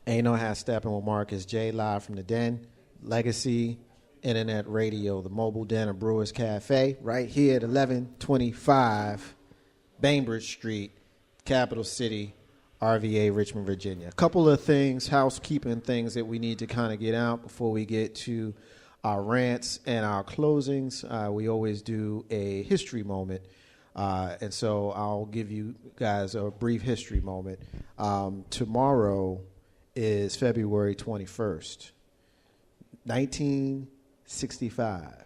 Ain't no half stepping with Marcus J. Live from the Den, Legacy Internet Radio, the mobile den of Brewers Cafe, right here at 1125 Bainbridge Street, Capital City, RVA, Richmond, Virginia. A couple of things, housekeeping things that we need to kind of get out before we get to our rants and our closings. We always do a history moment. And so I'll give you guys a brief history moment. Tomorrow is February 21st, 1965.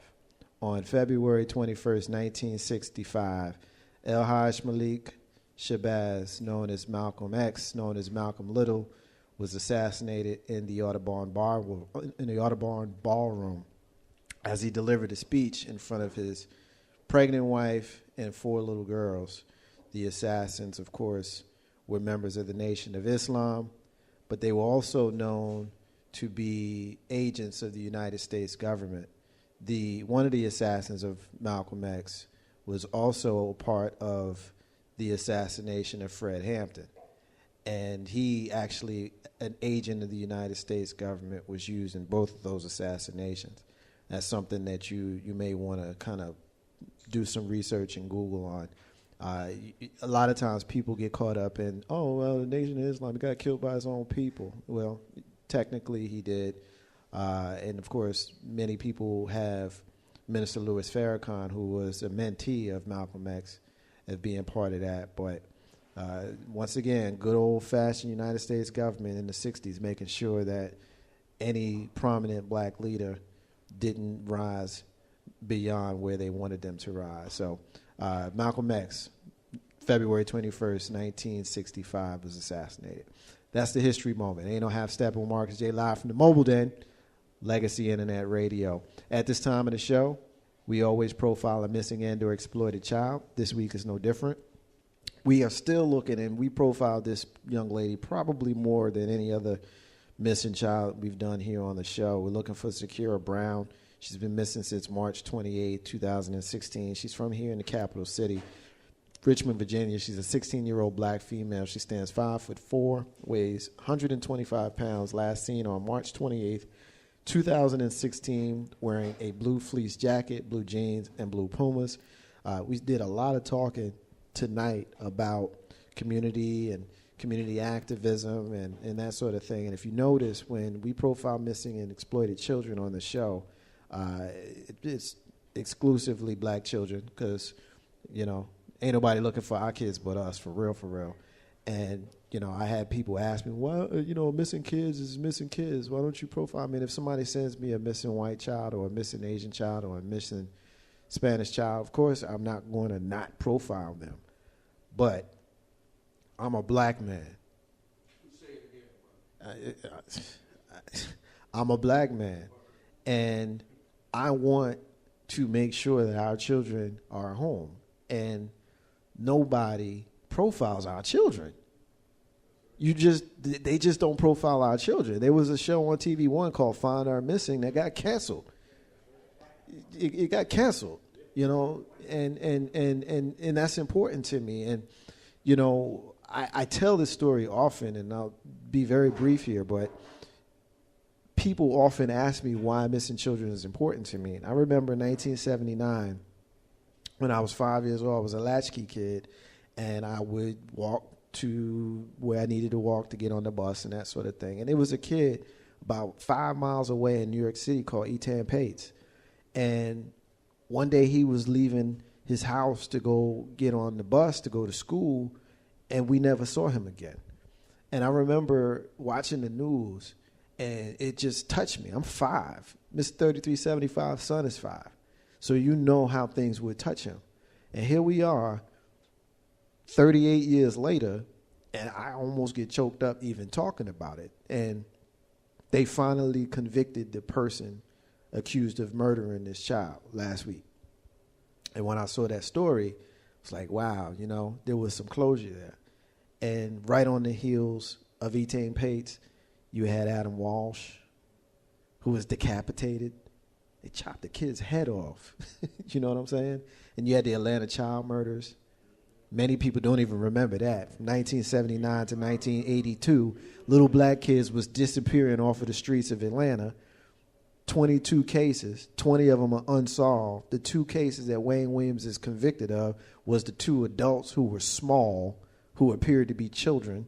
On February 21st, 1965, El-Hajj Malik Shabazz, known as Malcolm X, known as Malcolm Little, was assassinated in the Audubon Ballroom as he delivered a speech in front of his pregnant wife and 4 little girls. The assassins, of course, were members of the Nation of Islam, but they were also known to be agents of the United States government. One of the assassins of Malcolm X was also a part of the assassination of Fred Hampton. And he actually, an agent of the United States government, was used in both of those assassinations. That's something that you may want to kind of do some research and Google on. A lot of times people get caught up in, the Nation of Islam got killed by his own people. Well, technically he did. And, of course, many people have Minister Louis Farrakhan, who was a mentee of Malcolm X, as being part of that. But once again, good old-fashioned United States government in the 60s making sure that any prominent black leader didn't rise beyond where they wanted them to rise. So Malcolm X, February 21st, 1965, was assassinated. That's the history moment. Ain't no half-stepping with Marcus J. Live from the mobile den, Legacy Internet Radio. At this time of the show, we always profile a missing and or exploited child. This week is no different. We are still looking, and we profiled this young lady probably more than any other missing child we've done here on the show. We're looking for Zakira Brown. She's been missing since March 28, 2016. She's from here in the capital city, Richmond, Virginia. She's a 16-year-old black female. She stands 5'4", weighs 125 pounds. Last seen on March 28th, 2016, wearing a blue fleece jacket, blue jeans, and blue Pumas. We did a lot of talking tonight about community and community activism and that sort of thing. And if you notice, when we profile missing and exploited children on the show, it's exclusively black children because, ain't nobody looking for our kids but us, for real, for real. And, I had people ask me, well, missing kids is missing kids. Why don't you profile me? And if somebody sends me a missing white child or a missing Asian child or a missing Spanish child, of course, I'm not going to not profile them. But I'm a black man. I'm a black man. And I want to make sure that our children are home. And nobody profiles our children. They just don't profile our children. There was a show on TV One called Find Our Missing that got canceled. It got canceled, and that's important to me. And, I tell this story often, and I'll be very brief here, but people often ask me why missing children is important to me. And I remember in 1979, when I was 5 years old, I was a latchkey kid, and I would walk to where I needed to walk to get on the bus and that sort of thing. And there was a kid about 5 miles away in New York City called Etan Pates. And one day he was leaving his house to go get on the bus to go to school, and we never saw him again. And I remember watching the news, and it just touched me. I'm 5. Mr. 3375 son is 5. So you know how things would touch him. And here we are, 38 years later, and I almost get choked up even talking about it. And they finally convicted the person accused of murdering this child last week. And when I saw that story, it's like, wow, there was some closure there. And right on the heels of Etan Pates, you had Adam Walsh, who was decapitated. They chopped the kid's head off. You know what I'm saying? And you had the Atlanta child murders. Many people don't even remember that. From 1979 to 1982, little black kids was disappearing off of the streets of Atlanta. 22 cases, 20 of them are unsolved. The 2 cases that Wayne Williams is convicted of was the 2 adults who were small, who appeared to be children.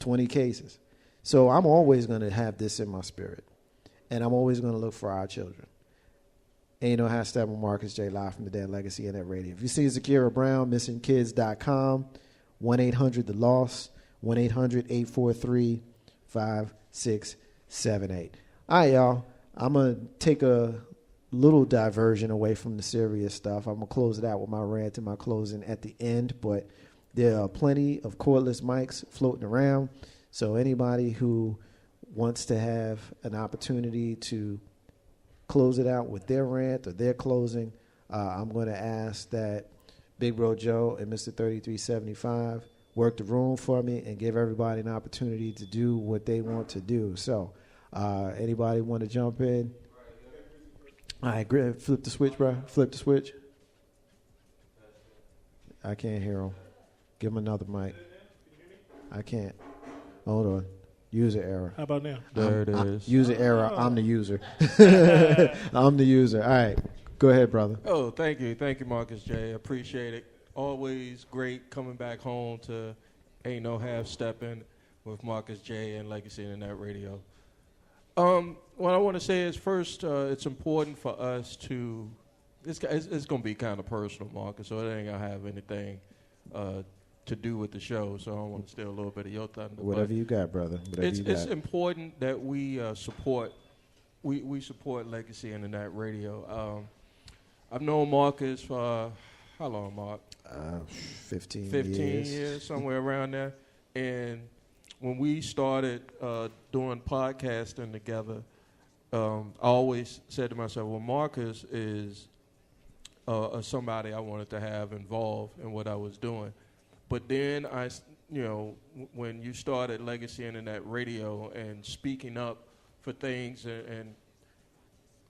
20 cases. So I'm always going to have this in my spirit, and I'm always going to look for our children. And you know, hashtag Marcus J. Live from the Dead Legacy Internet Radio. If you see Zakira Brown, missingkids.com, 1-800-THE-LOST, 1-800-843-5678. All right, y'all. I'm going to take a little diversion away from the serious stuff. I'm going to close it out with my rant and my closing at the end, but there are plenty of cordless mics floating around, so anybody who wants to have an opportunity to close it out with their rant or their closing, I'm going to ask that Big Bro Joe and Mr. 3375 work the room for me and give everybody an opportunity to do what they want to do. So anybody want to jump in? All right, great. Flip the switch, bro. Flip the switch. I can't hear him. Give him another mic. I can't. Hold on. User error. How about now? There it is. User error. I'm the user. I'm the user. All right. Go ahead, brother. Oh, thank you. Thank you, Marcus J. Appreciate it. Always great coming back home to Ain't No Half Stepping with Marcus J. and Legacy Internet Radio. What I want to say is first, it's important for us to, it's going to be kind of personal, Marcus, so it ain't going to have anything to do with the show, so I don't want to steal a little bit of your thunder. Whatever you got, brother. It's important that we support Legacy Internet Radio. I've known Marcus for how long, Mark? 15 years, somewhere around there. And when we started doing podcasting together, I always said to myself, well, Marcus is somebody I wanted to have involved in what I was doing. But then when you started Legacy Internet Radio and speaking up for things and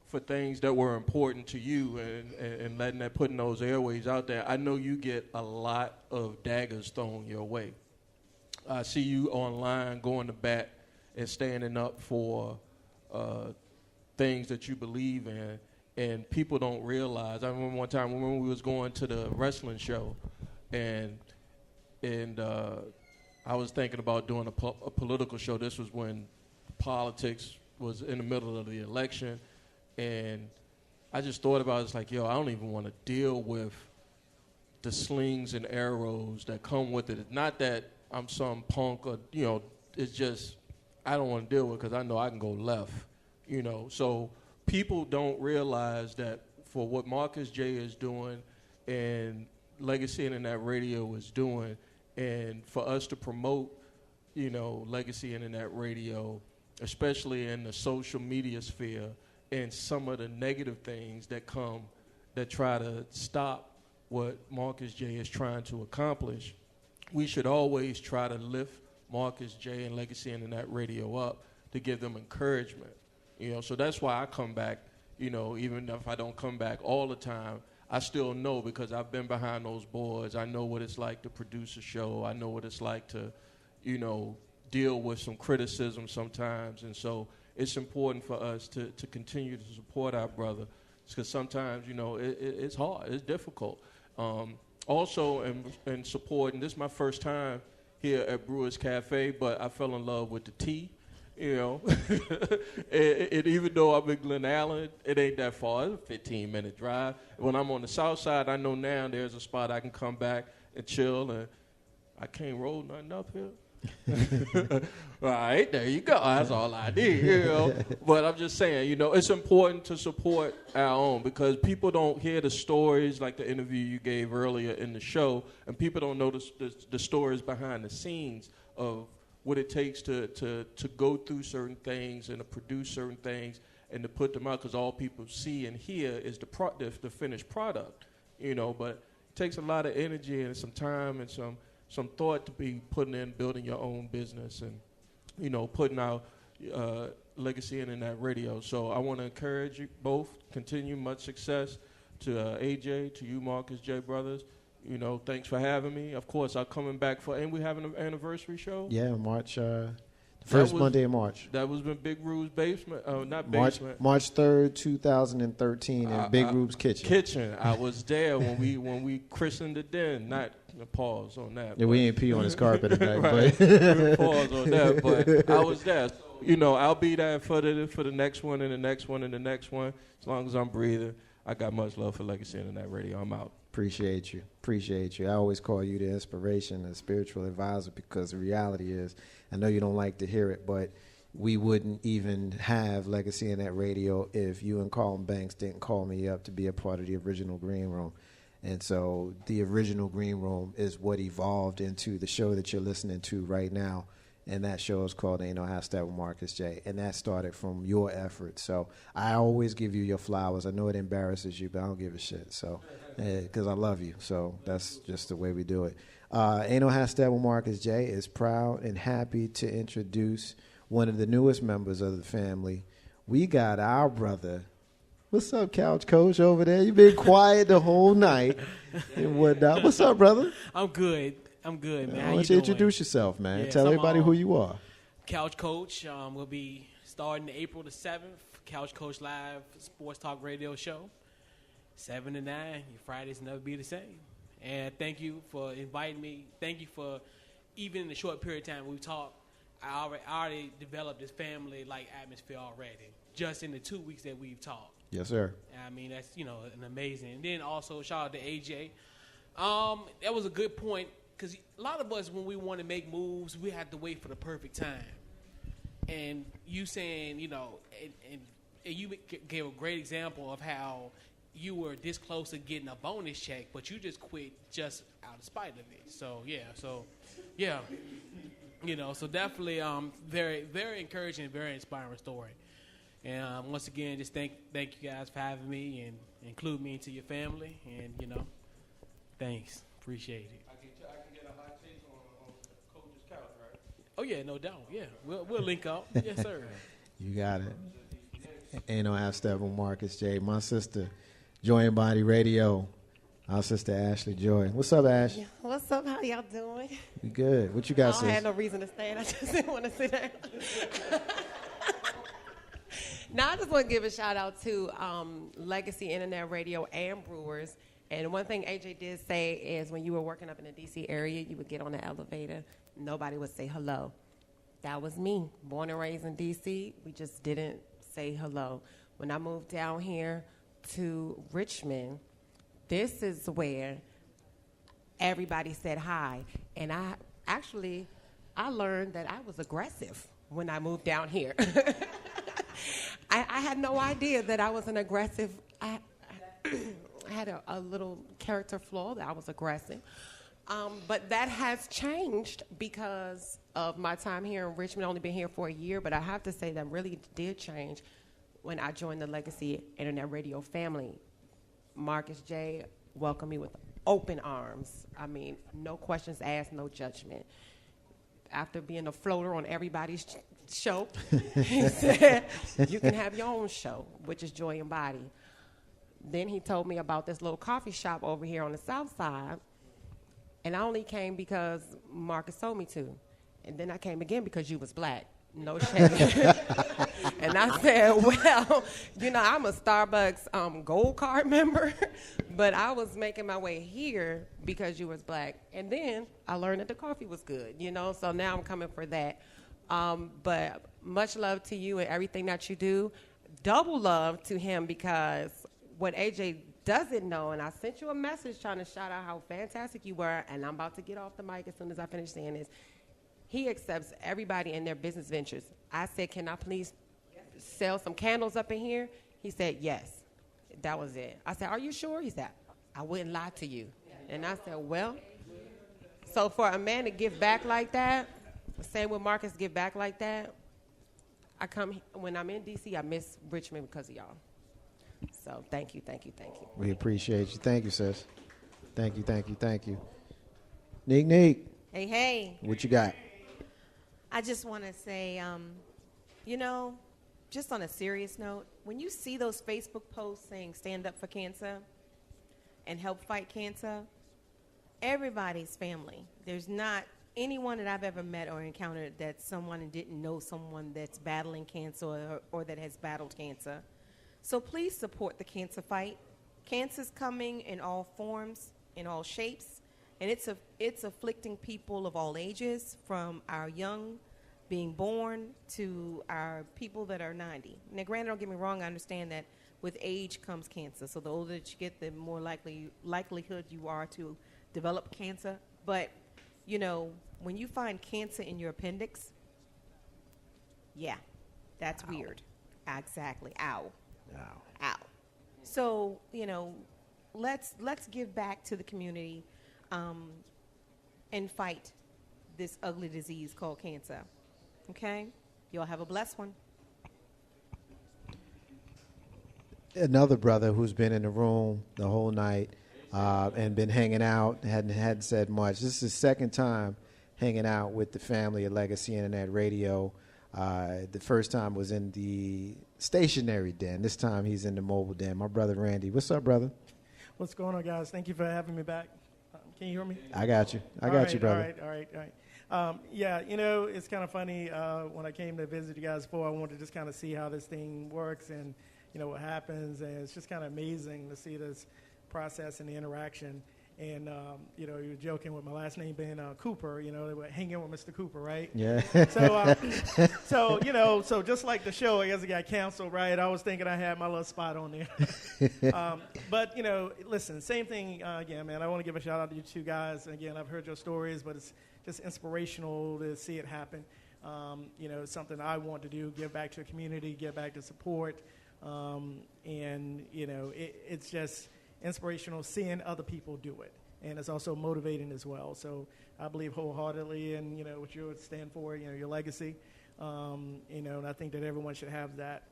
for things that were important to you and putting those airways out there, I know you get a lot of daggers thrown your way. I see you online going to bat and standing up for things that you believe in, and people don't realize. I remember one time when we was going to the wrestling show, and I was thinking about doing a political show. This was when politics was in the middle of the election, and I just thought about it. It's like, yo, I don't even want to deal with the slings and arrows that come with it. It's not that I'm some punk or, it's just I don't want to deal with it because I know I can go left, So people don't realize that for what Marcus J is doing and Legacy Internet Radio is doing, and for us to promote, Legacy Internet Radio, especially in the social media sphere, and some of the negative things that come that try to stop what Marcus J is trying to accomplish, we should always try to lift Marcus J and Legacy Internet Radio up to give them encouragement. So that's why I come back, even if I don't come back all the time, I still know because I've been behind those boards. I know what it's like to produce a show. I know what it's like to, deal with some criticism sometimes. And so it's important for us to continue to support our brother because sometimes, it's hard. It's difficult. Also, in supporting, this is my first time here at Brewers Cafe, but I fell in love with the tea. And even though I'm in Glen Allen, it ain't that far. It's a 15-minute drive. When I'm on the south side, I know now there's a spot I can come back and chill, and I can't roll nothing up here. All right, there you go. That's all I need, But I'm just saying, it's important to support our own because people don't hear the stories like the interview you gave earlier in the show, and people don't know the stories behind the scenes of what it takes to go through certain things and to produce certain things and to put them out because all people see and hear is the finished product, But it takes a lot of energy and some time and some thought to be putting in building your own business and, putting out Legacy Internet Radio. So I want to encourage you both, continue much success to AJ, to you, Marcus J. Brothers, You know, thanks for having me. Of course, I'm coming back and we have an anniversary show. Yeah, March, first Monday in March. That was in Big Rube's basement. Not March, basement. March 3rd, 2013, in Big Rube's kitchen. I was there when we christened the den. Not a pause on that. Yeah, we ain't pee on his carpet tonight, right. but pause on that. But I was there. So, you know, I'll be there for the next one and the next one and the next one. As long as I'm breathing, I got much love for Legacy Internet Radio. I'm out. Appreciate you. I always call you the inspiration, the spiritual advisor, because the reality is, I know you don't like to hear it, but we wouldn't even have Legacy Internet Radio if you and Carlton Banks didn't call me up to be a part of the original Green Room. And so the original Green Room is what evolved into the show that you're listening to right now. And that show is called Ain't No Half Step with Marcus J. And that started from your efforts. So I always give you your flowers. I know it embarrasses you, but I don't give a shit. So, because I love you. So that's just the way we do it. Ain't No Half Step with Marcus J is proud and happy to introduce one of the newest members of the family. We got our brother. What's up, Couch Coach over there? You've been quiet the whole night and whatnot. What's up, brother? I'm good, man. Why don't you introduce yourself, man? Tell everybody who you are. Couch Coach. Will be starting April the 7th. Couch Coach Live Sports Talk Radio Show. 7 to 9. Your Fridays never be the same. And thank you for inviting me. Thank you for, even in the short period of time we've talked, I already developed this family-like atmosphere already, just in the 2 weeks that we've talked. Yes, sir. I mean, that's, an amazing. And then also, shout out to AJ. That was a good point, because a lot of us, when we want to make moves, we have to wait for the perfect time. And you saying, and you gave a great example of how you were this close to getting a bonus check, but you just quit just out of spite of it. So so definitely very, very encouraging, very inspiring story. And once again, just thank you guys for having me and include me into your family. And, thanks. Appreciate it. I can get a hot take on Coach's couch, right? Oh, yeah, no doubt. Yeah, we'll link up. Yes, sir. You got it. Ain't No Half Step with Marcus J. My sister, Joy and Body Radio. Our sister Ashley Joy. What's up, Ash? Yeah. What's up? How y'all doing? We good. What you got, sis? I had no reason to stand. I just didn't want to sit down. Now, I just want to give a shout out to Legacy Internet Radio and Brewers. And one thing AJ did say is when you were working up in the D.C. area, you would get on the elevator. Nobody would say hello. That was me. Born and raised in D.C., we just didn't say hello. When I moved down here to Richmond, this is where everybody said hi. And I learned that I was aggressive when I moved down here. I had no idea that I was an aggressive. I had a little character flaw that I was aggressive. But that has changed because of my time here in Richmond. I've only been here for a year, but I have to say that really did change when I joined the Legacy Internet Radio family. Marcus J. welcomed me with open arms. I mean, no questions asked, no judgment. After being a floater on everybody's show, he said, you can have your own show, which is Joy and Body. Then he told me about this little coffee shop over here on the south side, and I only came because Marcus told me to. And then I came again because you was black. No shade. And I said, well, I'm a Starbucks Gold Card member, but I was making my way here because you was black. And then I learned that the coffee was good, so now I'm coming for that. But much love to you and everything that you do. Double love to him because what AJ doesn't know, and I sent you a message trying to shout out how fantastic you were, and I'm about to get off the mic as soon as I finish saying this. He accepts everybody in their business ventures. I said, can I please sell some candles up in here? He said, yes. That was it. I said, are you sure? He said, I wouldn't lie to you. And I said, well, so for a man to give back like that, same with Marcus, give back like that, when I'm in D.C., I miss Richmond because of y'all. So thank you. We appreciate you. Thank you, sis. Thank you. Neek. Hey. What you got? I just want to say, just on a serious note, when you see those Facebook posts saying stand up for cancer and help fight cancer, everybody's family. There's not anyone that I've ever met or encountered that's someone and didn't know someone that's battling cancer or that has battled cancer. So please support the cancer fight. Cancer's coming in all forms, in all shapes, and it's afflicting people of all ages, from our young being born to our people that are 90. Now, granted, don't get me wrong, I understand that with age comes cancer. So the older that you get, the more likelihood you are to develop cancer. But, you know, when you find cancer in your appendix, yeah, that's weird. Exactly. Ow. Ow. So, you know, let's give back to the community and fight this ugly disease called cancer. Okay? Y'all have a blessed one. Another brother who's been in the room the whole night and been hanging out, hadn't said much. This is his second time hanging out with the family at Legacy Internet Radio. The first time was in the stationary den. This time he's in the mobile den. My brother Randy. What's up, brother? What's going on, guys? Thank you for having me back. Can you hear me? I got you. I got you, brother. All right. Yeah, you know, it's kind of funny. When I came to visit you guys before, I wanted to just kind of see how this thing works and, you know, what happens. And it's just kind of amazing to see this process and the interaction. And, you know, you were joking with my last name being Cooper, you know, they were hanging with Mr. Cooper, right? Yeah. So, you know, so just like the show, I guess it got canceled, right? I was thinking I had my little spot on there. But, you know, listen, same thing again, man. I want to give a shout out to you two guys. Again, I've heard your stories, but it's just inspirational to see it happen. You know, it's something I want to do, give back to the community, give back to support. And, you know, it's just inspirational seeing other people do it. And it's also motivating as well. So I believe wholeheartedly in, you know, what you stand for, you know, your legacy. You know, and I think that everyone should have that.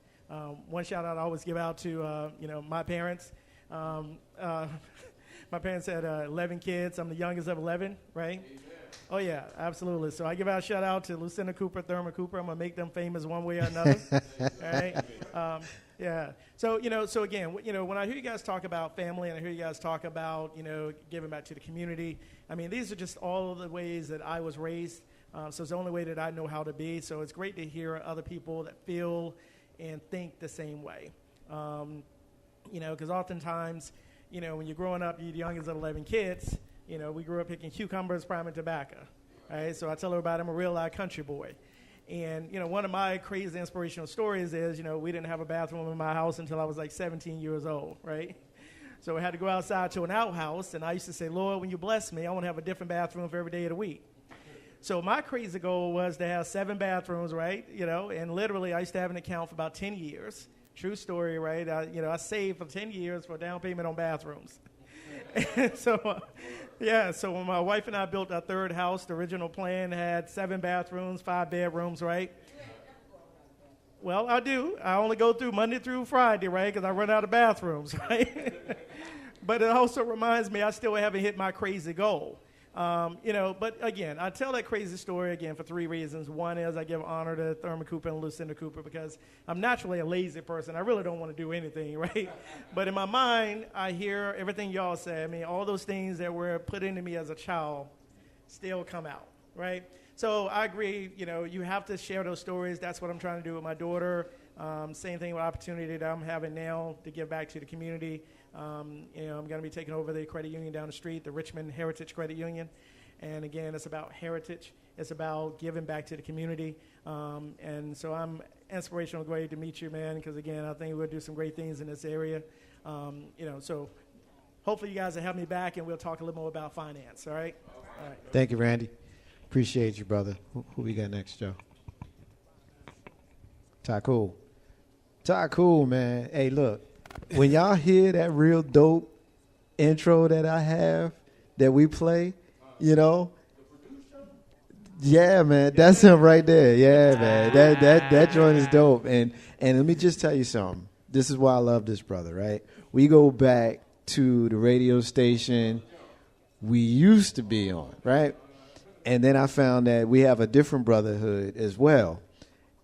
One shout out I always give out to, you know, my parents. My parents had 11 kids. I'm the youngest of 11, right? Amen. Oh, yeah, absolutely. So I give out a shout out to Lucinda Cooper, Thurman Cooper. I'm going to make them famous one way or another. All right? Yeah. So, you know, so again, you know, when I hear you guys talk about family and I hear you guys talk about, you know, giving back to the community, I mean, these are just all of the ways that I was raised. So it's the only way that I know how to be. So it's great to hear other people that feel and think the same way. You know, because oftentimes, you know, when you're growing up, you're the youngest of 11 kids. You know, we grew up picking cucumbers, priming tobacco. Right? So I tell everybody I'm a real live country boy. And, you know, one of my crazy inspirational stories is, you know, we didn't have a bathroom in my house until I was like 17 years old, right? So we had to go outside to an outhouse, and I used to say, Lord, when you bless me, I want to have a different bathroom for every day of the week. So my crazy goal was to have 7 bathrooms, right? You know, and literally I used to have an account for about 10 years. True story, right? I saved for 10 years for a down payment on bathrooms. So, yeah, so when my wife and I built our third house, the original plan had 7 bathrooms, 5 bedrooms, right? Well, I do. I only go through Monday through Friday, right, because I run out of bathrooms, right? But it also reminds me I still haven't hit my crazy goal. You know, but again, I tell that crazy story again for 3 reasons. One is I give honor to Thurman Cooper and Lucinda Cooper because I'm naturally a lazy person. I really don't want to do anything, right? But in my mind, I hear everything y'all say. I mean, all those things that were put into me as a child still come out, right? So I agree, you know, you have to share those stories. That's what I'm trying to do with my daughter. Same thing with opportunity that I'm having now to give back to the community. You know, I'm going to be taking over the credit union down the street, the Richmond Heritage Credit Union. And again, it's about heritage. It's about giving back to the community. And so I'm inspirational, great to meet you, man, because again, I think we'll do some great things in this area. You know, so hopefully you guys will have me back and we'll talk a little more about finance, all right? All right. Thank you, Randy. Appreciate you, brother. Who we got next, Joe? Ty Cool, man. Hey, look. When y'all hear that real dope intro that I have that we play, you know, yeah, man, that's him right there. Yeah, man, that joint is dope. And let me just tell you something. This is why I love this brother, right? We go back to the radio station we used to be on, right? And then I found that we have a different brotherhood as well.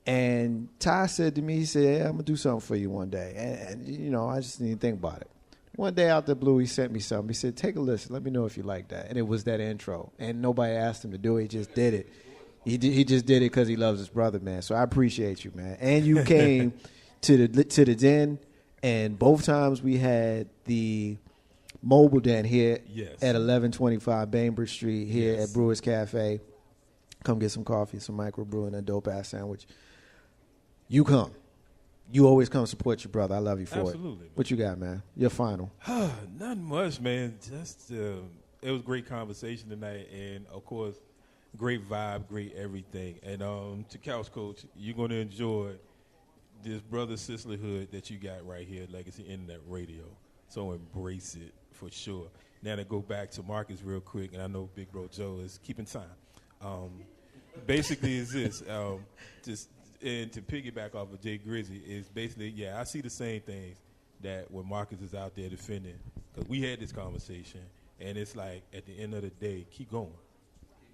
And Ty said to me, he said, hey, I'm going to do something for you one day. And, you know, I just didn't think about it. One day out the blue, he sent me something. He said, take a listen. Let me know if you like that. And it was that intro. And nobody asked him to do it. He just did it. He just did it because he loves his brother, man. So I appreciate you, man. And you came to the den, and both times we had the mobile den here at 1125 Bainbridge Street here at Brewers Cafe. Come get some coffee, some microbrew, and a dope-ass sandwich. You come. You always come support your brother. I love you for it. Absolutely. What you got, man? Your final. Nothing much, man. Just it was great conversation tonight, and of course, great vibe, great everything. And to Couch Coach, you're gonna enjoy this brother sisterhood that you got right here at Legacy Internet Radio. So embrace it for sure. Now to go back to Marcus real quick, and I know Big Bro Joe is keeping time. Basically, is this just. And to piggyback off of Jay Grizzy is basically, I see the same things that when Marcus is out there defending, because we had this conversation, and it's like at the end of the day, keep going.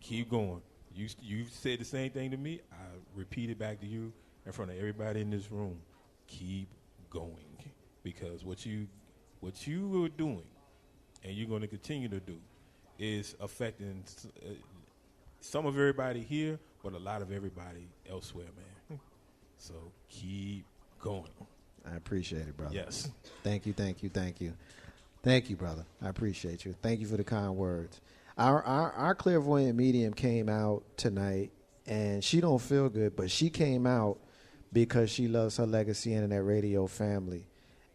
Keep going. You said the same thing to me. I repeat it back to you in front of everybody in this room. Keep going, because what you were doing, and you're going to continue to do, is affecting some of everybody here, but a lot of everybody elsewhere, man. So keep going. I appreciate it, brother. Yes. Thank you, thank you, thank you. Thank you, brother. I appreciate you. Thank you for the kind words. Our clairvoyant medium came out tonight, and she don't feel good, but she came out because she loves her Legacy Internet Radio family,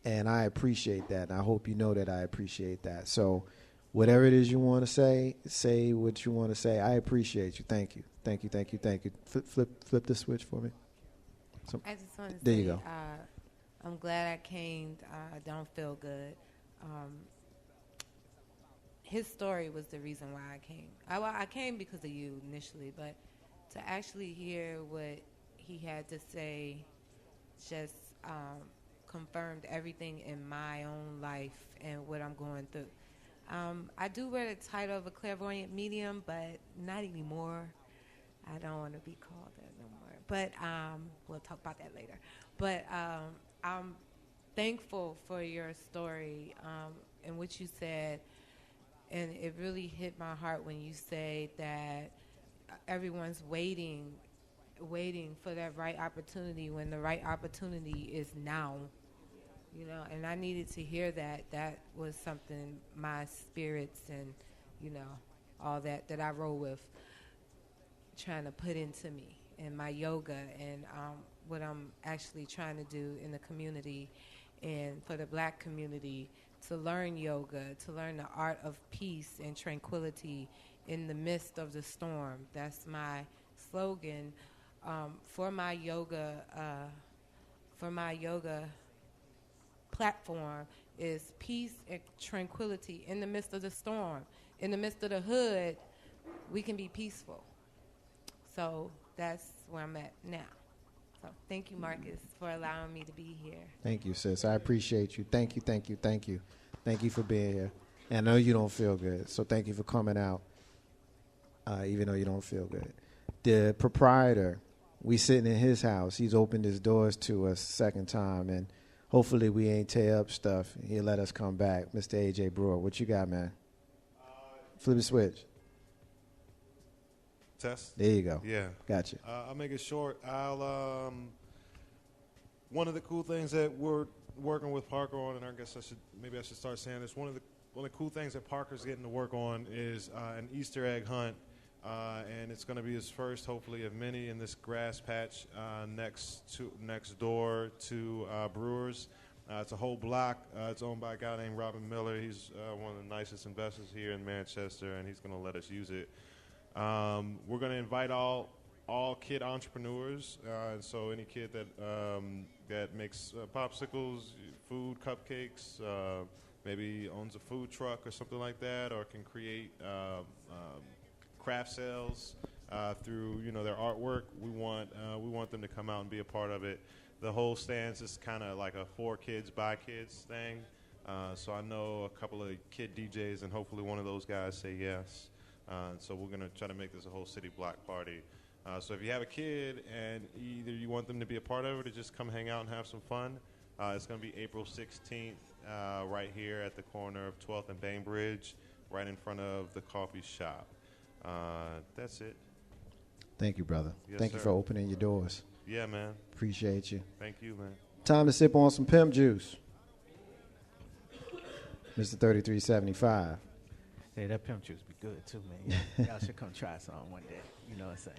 and I appreciate that, and I hope you know that I appreciate that. So whatever it is you want to say what you want to say. I appreciate you. Thank you. Thank you, thank you, thank you. Flip the switch for me. I just want to say, there you go. I'm glad I came. I don't feel good. His story was the reason why I came. I came because of you initially, but to actually hear what he had to say just confirmed everything in my own life and what I'm going through. I do wear the title of a clairvoyant medium, but not anymore. I don't want to be called that no more. But we'll talk about that later. But I'm thankful for your story and what you said. And it really hit my heart when you say that everyone's waiting for that right opportunity when the right opportunity is now. You know, and I needed to hear that. That was something my spirits and, you know, all that I roll with trying to put into me and my yoga and what I'm actually trying to do in the community and for the black community to learn yoga, to learn the art of peace and tranquility in the midst of the storm. That's my slogan for my yoga platform is peace and tranquility in the midst of the storm. In the midst of the hood, we can be peaceful. So that's where I'm at now. So thank you, Marcus, for allowing me to be here. Thank you, sis. I appreciate you. Thank you, thank you, thank you. Thank you for being here. And I know you don't feel good, so thank you for coming out, even though you don't feel good. The proprietor, we sitting in his house. He's opened his doors to us second time, and hopefully we ain't tear up stuff. He'll let us come back. Mr. A.J. Brewer, what you got, man? Flip the switch. Test. There you go. Yeah. Gotcha. I'll make it short. One of the cool things that we're working with Parker on, and I guess I should start saying this. One of the cool things that Parker's getting to work on is an Easter egg hunt, and it's going to be his first, hopefully, of many in this grass patch next door to Brewers. It's a whole block. It's owned by a guy named Robin Miller. He's one of the nicest investors here in Manchester, and he's going to let us use it. We're going to invite all kid entrepreneurs, and so any kid that makes popsicles, food, cupcakes, maybe owns a food truck or something like that, or can create craft sales through their artwork. We want them to come out and be a part of it. The whole stance is kind of like a for kids by kids thing. So I know a couple of kid DJs, and hopefully one of those guys say yes. So we're going to try to make this a whole city block party. So if you have a kid and either you want them to be a part of it or just come hang out and have some fun, It's going to be April 16th, right here at the corner of 12th and Bainbridge, right in front of the coffee shop. That's it. Thank you, brother. Yes, Thank you sir. for opening your doors. Yeah, man. Appreciate you. Thank you, man. Time to sip on some pimp juice. Mr. 3375. Hey, that pimp juice be good too, man. Y'all should come try some one day. You know what I'm saying?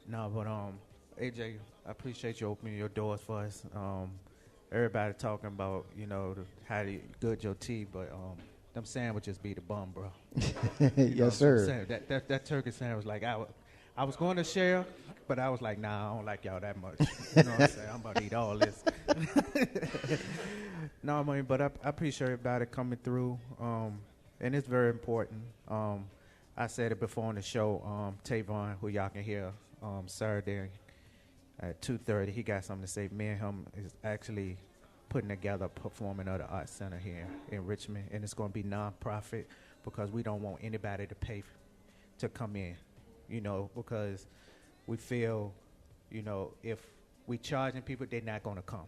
No, but AJ, I appreciate you opening your doors for us. Everybody talking about, you know, how to good your tea, but them sandwiches be the bum, bro. Yes, sir. That turkey sandwich, like I was going to share, but I was like, nah, I don't like y'all that much. You know what I'm saying? I'm about to eat all this. No, I mean, but I appreciate everybody coming through, and it's very important. I said it before on the show, Tavon, who y'all can hear Saturday at 2:30, he got something to say. Me and him is actually putting together a performing of the Arts Center here in Richmond, and it's going to be non-profit because we don't want anybody to pay to come in, you know, because we feel, you know, if we charging people, they're not going to come.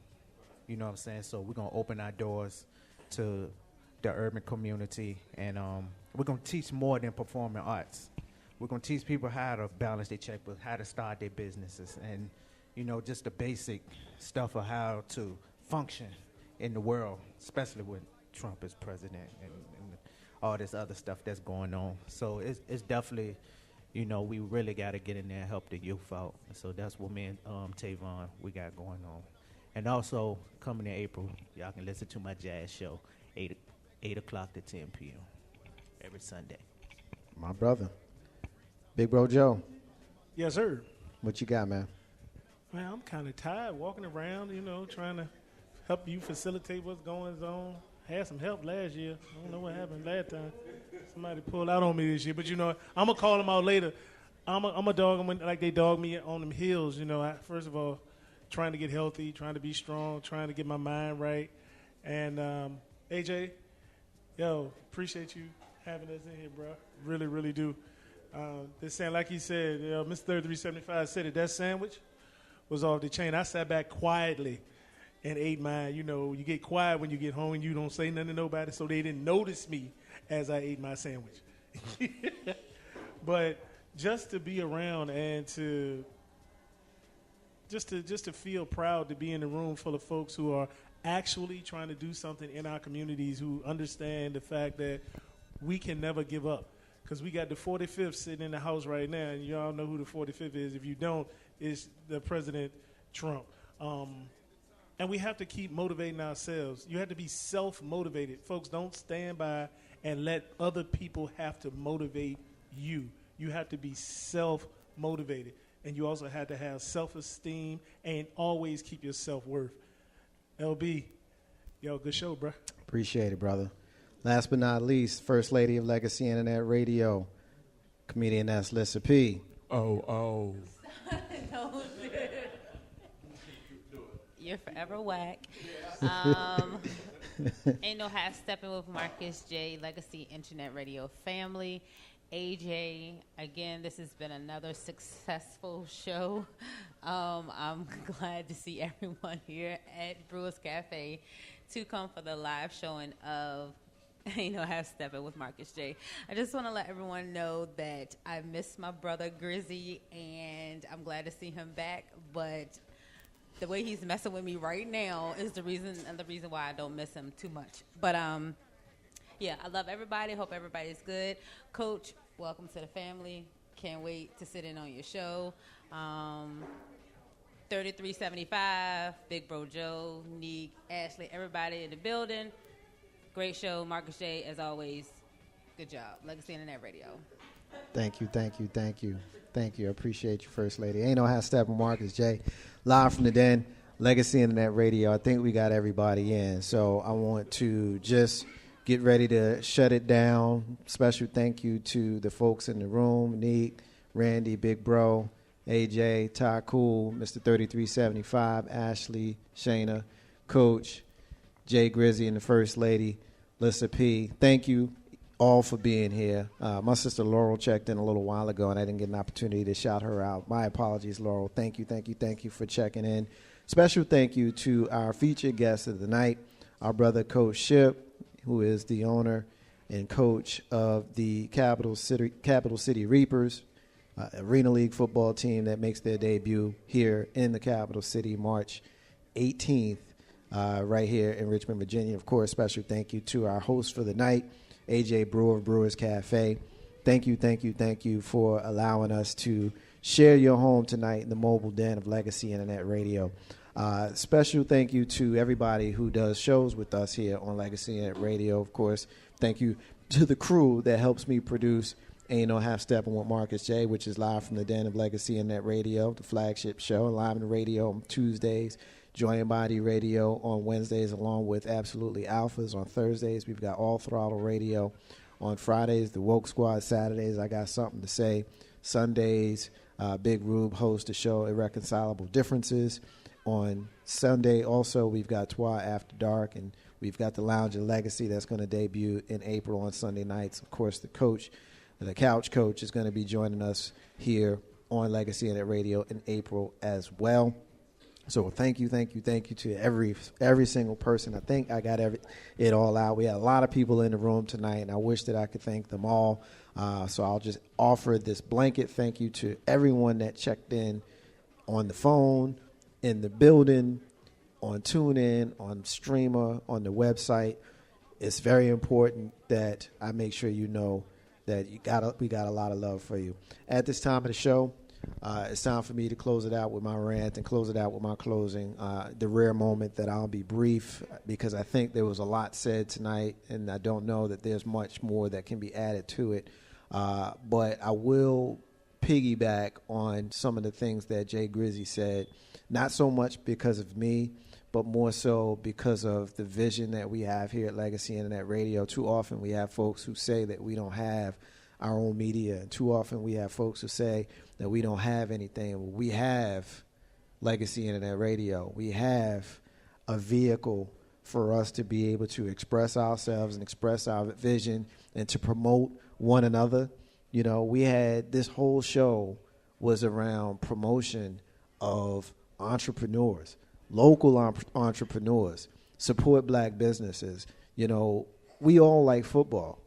You know what I'm saying? So we're going to open our doors to the urban community, and we're going to teach more than performing arts. We're going to teach people how to balance their checkbook, how to start their businesses, and, you know, just the basic stuff of how to function in the world, especially with Trump as president and all this other stuff that's going on. So it's definitely, you know, we really got to get in there and help the youth out. So that's what me and Tavon, we got going on. And also, coming in April, y'all can listen to my jazz show, 8 o'clock to 10 p.m. every Sunday. My brother. Big Bro Joe. Yes, sir. What you got, man? Man, I'm kind of tired walking around, you know, trying to help you facilitate what's going on. Had some help last year. I don't know what happened last time. Somebody pulled out on me this year. But, you know, I'm going to call them out later. I'm a dog them like they dog me on them hills, you know. First of all, trying to get healthy, trying to be strong, trying to get my mind right. And, AJ, yo, appreciate you having us in here, bro. Really, really do. This saying, like he said, Mr. 3375 said it, that sandwich was off the chain. I sat back quietly and ate mine. You know, you get quiet when you get home and you don't say nothing to nobody, so they didn't notice me as I ate my sandwich. But just to be around and to just to feel proud to be in a room full of folks who are actually trying to do something in our communities, who understand the fact that we can never give up. Because we got the 45th sitting in the house right now, and you all know who the 45th is. If you don't, it's the President Trump. And we have to keep motivating ourselves. You have to be self-motivated. Folks, don't stand by and let other people have to motivate you. You have to be self-motivated. And you also have to have self-esteem and always keep your self-worth. LB, yo, good show, bro. Appreciate it, brother. Last but not least, First Lady of Legacy Internet Radio, comedian that's Lissa P. Oh. You're forever whack. Ain't no half stepping with Marcus J, Legacy Internet Radio family. AJ, again, this has been another successful show. I'm glad to see everyone here at Brewers Cafe to come for the live showing of Ain't No Half Stepping with Marcus J. I just want to let everyone know that I miss my brother Grizzy, and I'm glad to see him back, but the way he's messing with me right now is the reason why I don't miss him too much. But yeah, I love everybody. Hope everybody's good. Coach, welcome to the family. Can't wait to sit in on your show. 3375, Big Bro Joe, Neek, Ashley, everybody in the building. Great show. Marcus J, as always, good job. Legacy Internet Radio. Thank you. I appreciate you, First Lady. Ain't no half step with Marcus J. Live from the den, Legacy Internet Radio. I think we got everybody in. So I want to just get ready to shut it down. Special thank you to the folks in the room, Neek, Randy, Big Bro, AJ, Ty Cool, Mr. 3375, Ashley, Shayna, Coach, Jay Grizzy, and the First Lady, Lissa P. Thank you all for being here. My sister Laurel checked in a little while ago, and I didn't get an opportunity to shout her out. My apologies, Laurel. Thank you for checking in. Special thank you to our featured guest of the night, our brother Coach Ship, who is the owner and coach of the Capital City Reapers, Arena League football team that makes their debut here in the Capital City March 18th, right here in Richmond, Virginia. Of course, special thank you to our host for the night, AJ Brewer of Brewers Cafe. Thank you for allowing us to share your home tonight in the mobile den of Legacy Internet Radio. Special thank you to everybody who does shows with us here on Legacy Internet Radio. Of course, thank you to the crew that helps me produce Ain't No Half Stepping with Marcus J, which is live from the den of Legacy Internet Radio, the flagship show, live in radio on Tuesdays, Joy Body Radio on Wednesdays, along with Absolutely Alphas on Thursdays. We've got All Throttle Radio on Fridays, the Woke Squad Saturdays, I Got Something to Say, Sundays, Big Rube hosts the show Irreconcilable Differences. On Sunday, also, we've got Twa After Dark, and we've got the Lounge of Legacy that's going to debut in April on Sunday nights. Of course, the Couch Coach, is going to be joining us here on Legacy Internet Radio in April as well. So thank you to every single person. I think I got it all out. We had a lot of people in the room tonight, and I wish that I could thank them all. So I'll just offer this blanket thank you to everyone that checked in on the phone, in the building, on TuneIn, on Streamer, on the website. It's very important that I make sure you know that we got a lot of love for you. At this time of the show, it's time for me to close it out with my rant and close it out with my closing. The rare moment that I'll be brief, because I think there was a lot said tonight, and I don't know that there's much more that can be added to it. But I will piggyback on some of the things that Jay Grizzy said, not so much because of me, but more so because of the vision that we have here at Legacy Internet Radio. Too often we have folks who say that we don't have our own media, and too often we have folks who say that we don't have anything. We have Legacy Internet Radio. We have a vehicle for us to be able to express ourselves and express our vision and to promote one another. You know, we had this whole show was around promotion of entrepreneurs, local entrepreneurs, support black businesses. You know, we all like football.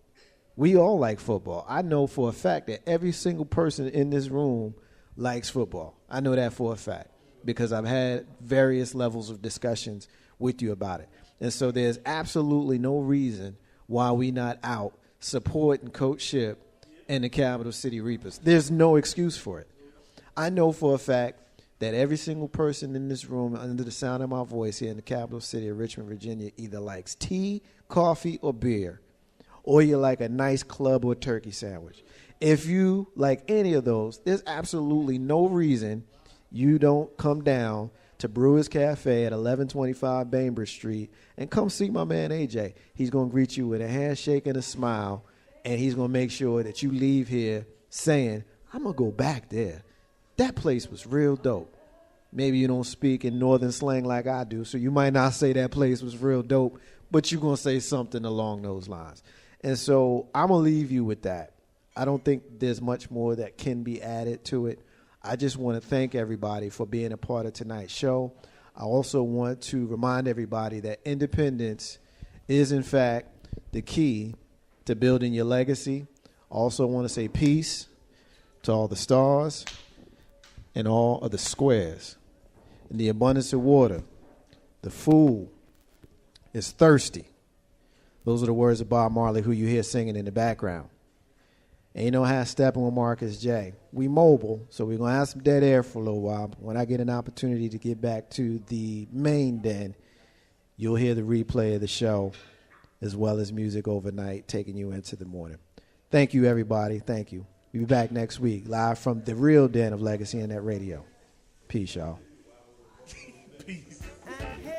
I know for a fact that every single person in this room likes football. I know that for a fact because I've had various levels of discussions with you about it. And so there's absolutely no reason why we not out supporting Coach Ship and the Capital City Reapers. There's no excuse for it. I know for a fact that every single person in this room under the sound of my voice here in the capital city of Richmond, Virginia, either likes tea, coffee, or beer, or you like a nice club or turkey sandwich. If you like any of those, there's absolutely no reason you don't come down to Brewers Cafe at 1125 Bainbridge Street and come see my man AJ. He's going to greet you with a handshake and a smile, and he's going to make sure that you leave here saying, I'm going to go back there. That place was real dope. Maybe you don't speak in northern slang like I do, so you might not say that place was real dope, but you're going to say something along those lines. And so I'm going to leave you with that. I don't think there's much more that can be added to it. I just want to thank everybody for being a part of tonight's show. I also want to remind everybody that independence is, in fact, the key to building your legacy. I also want to say peace to all the stars and all of the squares. In the abundance of water, the fool is thirsty. Those are the words of Bob Marley, who you hear singing in the background. Ain't no half stepping with Marcus J. We mobile, so we're going to have some dead air for a little while. But when I get an opportunity to get back to the main den, you'll hear the replay of the show as well as music overnight taking you into the morning. Thank you, everybody. Thank you. We'll be back next week, live from the real den of Legacy Internet Radio. Peace, y'all. Peace.